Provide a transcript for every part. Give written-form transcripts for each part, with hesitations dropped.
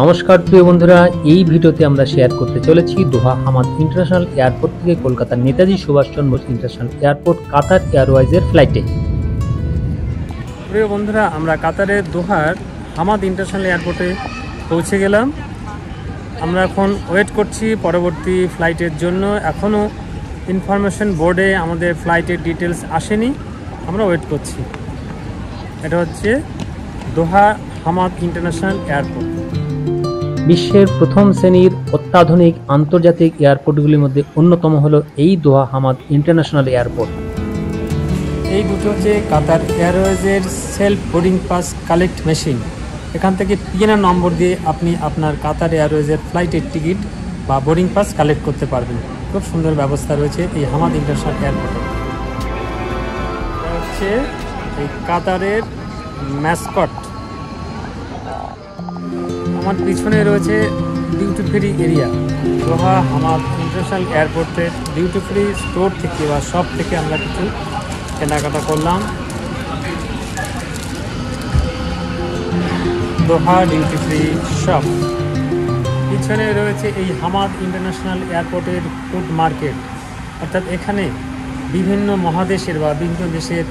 নমস্কার প্রিয় বন্ধুরা, এই ভিডিওতে আমরা শেয়ার করতে চলেছি দোহা হামাদ ইন্টারন্যাশনাল এয়ারপোর্ট থেকে কলকাতার নেতাজি সুভাষচন্দ্র বোস ইন্টারন্যাশনাল এয়ারপোর্ট কাতার এয়ারওয়েজের ফ্লাইটে। প্রিয় বন্ধুরা, আমরা কাতারের দোহার হামাদ ইন্টারন্যাশনাল এয়ারপোর্টে পৌঁছে গেলাম। আমরা এখন ওয়েট করছি পরবর্তী ফ্লাইটের জন্য। এখনও ইনফরমেশন বোর্ডে আমাদের ফ্লাইটের ডিটেলস আসেনি, আমরা ওয়েট করছি। এটা হচ্ছে দোহা হামাদ ইন্টারন্যাশনাল এয়ারপোর্ট। বিশ্বের প্রথম শ্রেণীর অত্যাধুনিক আন্তর্জাতিক এয়ারপোর্টগুলির মধ্যে অন্যতম হলো এই দোহা হামাদ ইন্টারন্যাশনাল এয়ারপোর্ট। এই দুটো হচ্ছে কাতার এয়ারওয়েজের self boarding pass collect machine. এখান থেকে পিএনআর নম্বর দিয়ে আপনি আপনার কাতার এয়ারওয়েজের ফ্লাইটের টিকিট বা বোর্ডিং পাস কালেক্ট করতে পারবেন। খুব সুন্দর ব্যবস্থা রয়েছে এই হামাদ ইন্টারন্যাশনাল এয়ারপোর্টে। এটা হচ্ছে এই কাতারের ম্যাসকট। আমার পিছনে রয়েছে ডিউটি ফ্রি এরিয়া। দোহা হামাদ ইন্টারন্যাশনাল এয়ারপোর্টের ডিউটি ফ্রি স্টোর থেকে বা শপ থেকে আমরা কিছু কেনাকাটা করলাম। দোহা ডিউটি ফ্রি শপ। পিছনে রয়েছে এই হামাদ ইন্টারন্যাশনাল এয়ারপোর্টের ফুড মার্কেট, অর্থাৎ এখানে বিভিন্ন মহাদেশের বা বিভিন্ন দেশের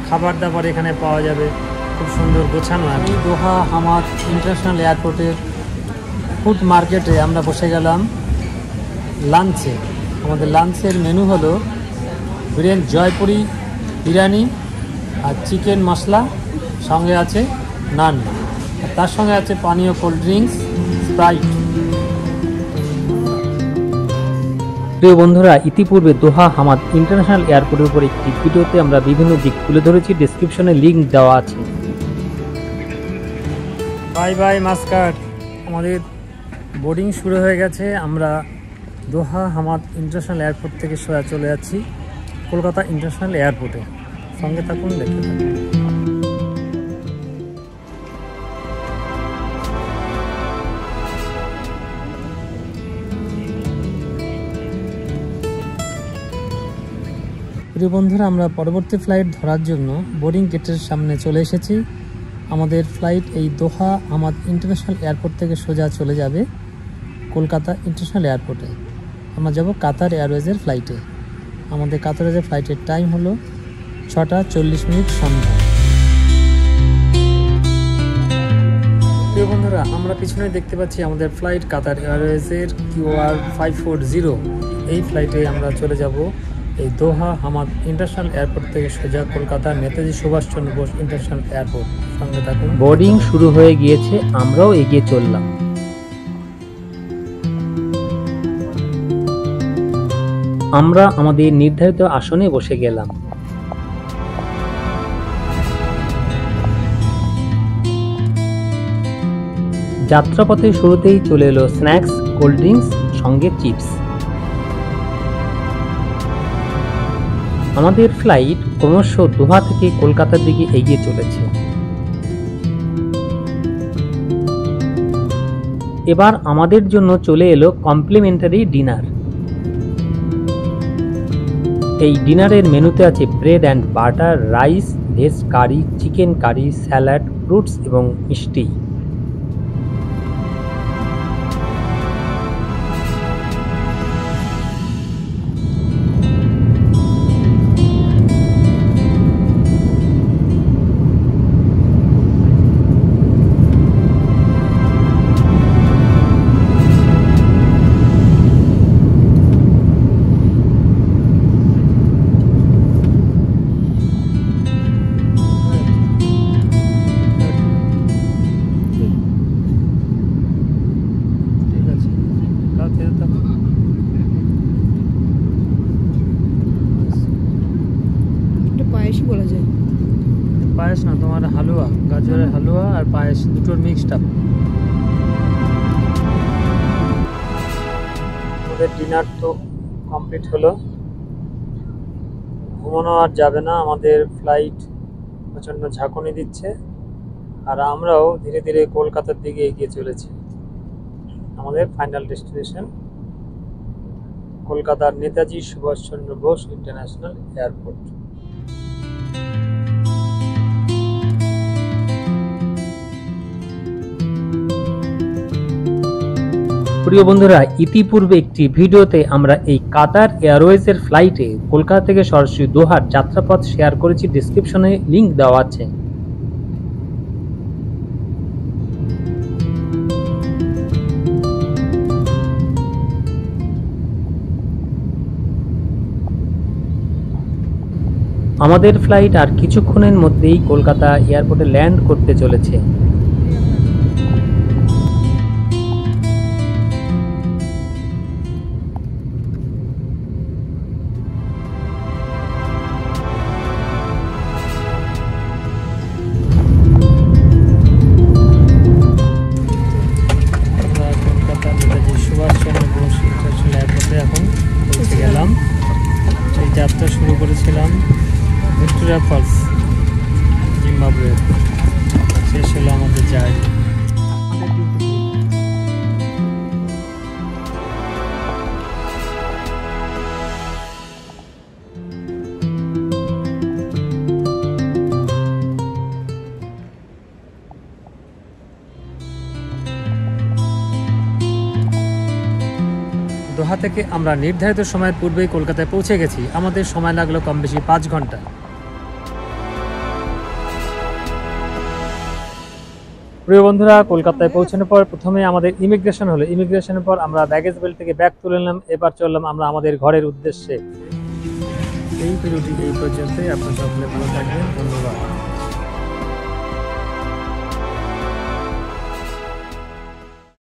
খাবার দাবার এখানে পাওয়া যাবে। খুব সুন্দর গোছানো। আমি দোহা হামাদ ইন্টারন্যাশনাল এয়ারপোর্টের ফুড মার্কেটে আমরা বসে গেলাম লাঞ্চে। আমাদের লাঞ্চের মেনু হলো জয়পুরি বিরিয়ানি আর চিকেন মশলা, সঙ্গে আছে নান, আর তার সঙ্গে আছে পানীয় কোল্ড ড্রিঙ্কস, স্প্রাইট। প্রিয় বন্ধুরা, ইতিপূর্বে দোহা হামাদ ইন্টারন্যাশনাল এয়ারপোর্টের উপর একটি ভিডিওতে আমরা বিভিন্ন দিক তুলে ধরেছি, ডেসক্রিপশনে লিঙ্ক দেওয়া আছে। Bye bye Muscat. আমাদের বোর্ডিং শুরু হয়ে গেছে। আমরা দোহা হামাদ ইন্টারন্যাশনাল এয়ারপোর্ট থেকে সোজা চলে যাচ্ছি কলকাতা ইন্টারন্যাশনাল এয়ারপোর্টে। সঙ্গে থাকুন, দেখতে থাকুন। প্রিয় বন্ধুরা, আমরা পরবর্তী ফ্লাইট ধরার জন্য বোর্ডিং গেটের সামনে চলে এসেছি। আমাদের ফ্লাইট এই দোহা হামাদ ইন্টারন্যাশনাল এয়ারপোর্ট থেকে সোজা চলে যাবে কলকাতা ইন্টারন্যাশনাল এয়ারপোর্টে। আমরা যাব কাতার এয়ারওয়েজের ফ্লাইটে। আমাদের কাতার এয়ারওয়েজের ফ্লাইটের টাইম হলো 6:40 সন্ধ্যা। প্রিয় বন্ধুরা, আমরা পিছনে দেখতে পাচ্ছি আমাদের ফ্লাইট কাতার এয়ারওয়েজের QR 540। এই ফ্লাইটে আমরা চলে যাব এই দোহা হামাদ ইন্টারন্যাশনাল এয়ারপোর্ট থেকে সোজা কলকাতার নেতাজি সুভাষচন্দ্র বোস ইন্টারন্যাশনাল এয়ারপোর্ট। সঙ্গে থাকুন। বোর্ডিং শুরু হয়ে গিয়েছে, আমরাও এগিয়ে চললাম। আমরা আমাদের নির্ধারিত আসনে বসে গেলাম। যাত্রাপথে শুরুতেই চলে এলো স্ন্যাক্স, কোল্ড ড্রিঙ্কস, সঙ্গে চিপস। আমাদের ফ্লাইট ক্রমশ দোহা থেকে কলকাতার দিকে এগিয়ে চলেছে। এবার আমাদের জন্য চলে এলো কমপ্লিমেন্টারি ডিনার। এই ডিনারের মেনুতে আছে bread and butter, rice, veg curry, chicken curry, salad, fruits এবং মিষ্টি। পায়েস না, তোমার হালুয়া, গাজরের হালুয়া আর পায়েস দুটোর মিক্সড আপ। আমাদের ডিনার তো কমপ্লিট হলো। ঘুমানো আর যাবে না, আমাদের ফ্লাইট প্রচণ্ড ঝাঁকুনি দিচ্ছে আর আমরাও ধীরে ধীরে কলকাতার দিকে এগিয়ে চলেছি। আমাদের ফাইনাল ডেস্টিনেশন কলকাতার নেতাজি সুভাষচন্দ্র বোস ইন্টারন্যাশনাল এয়ারপোর্ট। প্রিয় বন্ধুরা, ইতিপূর্বে একটি ভিডিওতে আমরা এই কাতার এয়ারওয়েজের ফ্লাইটে কলকাতা থেকে সরাসরি দোহার যাত্রাপথ শেয়ার করেছি, ডেসক্রিপশনে লিংক দেওয়া আছে। আমাদের ফ্লাইট আর কিছুক্ষণের মধ্যেই কলকাতা এয়ারপোর্টে ল্যান্ড করতে চলেছে। কলকাতার নেতাজি সুভাষচন্দ্র বোস ইন্টারন্যাশনাল এয়ারপোর্টে এখন পৌঁছে গেলাম। এই যাত্রা শুরু করেছিলাম ভিক্টোরিয়া ফলস, জিম্বাবুয়ে। শেষ হলো আমাদের জার্নি। দোহা থেকে আমরা নির্ধারিত সময়ের পূর্বেই কলকাতায় পৌঁছে গেছি। আমাদের সময় লাগলো কম বেশি 5 ঘন্টা। প্রিয় বন্ধুরা, কলকাতায় পৌঁছানোর পর প্রথমে আমাদের ইমিগ্রেশন হলো। ইমিগ্রেশনের পর আমরা ব্যাগেজ বেল্ট থেকে ব্যাগ তুলে নিলাম। এবার চললাম আমরা আমাদের ঘরের উদ্দেশ্যে। এই ভিডিওটি এই পর্যন্তই। আপনার সকলে ভালো থাকবেন। ধন্যবাদ।